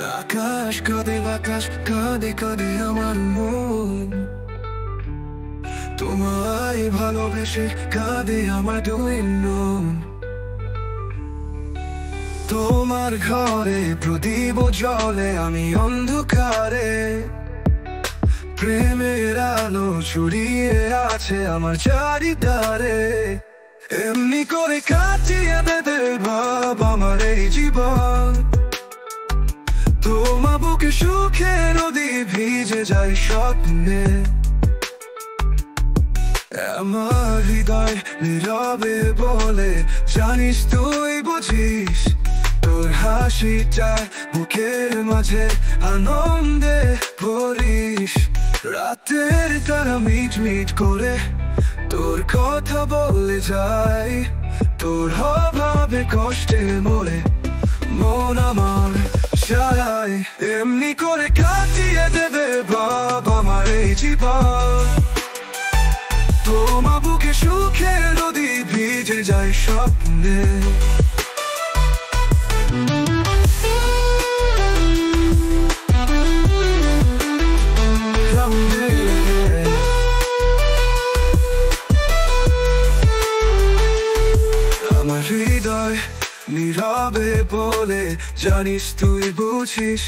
আকাশ কাঁদে, বাতাস কাঁদে, কাঁদে আমার মন। তোমায় ভালোবেসে কাঁদে আমার দুই মন। তোমার ঘরে প্রদীপ জ্বলে, আমি অন্ধকারে। প্রেমের আলো ছড়িয়ে আছে আমার চারিধারে। এমনি করে কাটিয়ে দেবে ভাব আমার এই জীবন। তোমার বুকে সুখে নদী ভিজে যায় স্বপ্নে। আমার হৃদয় নীরবে বলে, জানিস তুই বুঝিস। তোর হাসিটায় বুকের মাঝে আনন্দে ভরিস। রাতের তারা মিট মিট করে তোর কথা বলে যায়। তোর অভাবে কষ্টে মরে মন আমার চায়। এমনি করে কাটিয়ে দেবে ভাব আমার এই জীবন। তোমার বুকে সুখে নদী ভিজে যায় স্বপ্নে। আমার হৃদয় নীরবে বলে, জানিস তুই বুঝিস।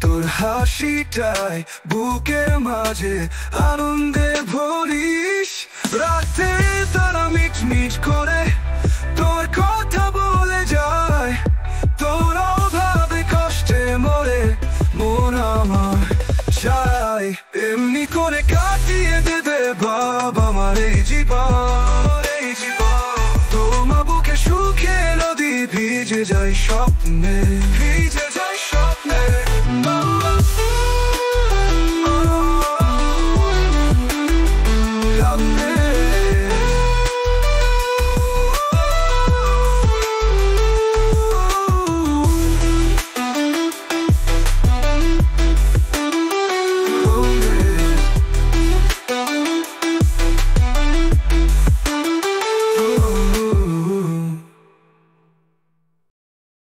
তোর হাসিটায় বুকের মাঝে আনন্দে ভরিস। রাতে তারা মিট মিট করে তোর কথা বলে যায়। তোর অভাবে কষ্টে মরে মন আমার চায়। এমনি করে কাটিয়ে দেবে ভাব আমার এই জীবন। তোমার বুকে সুখে নদী ভিজে যায় স্বপ্নে।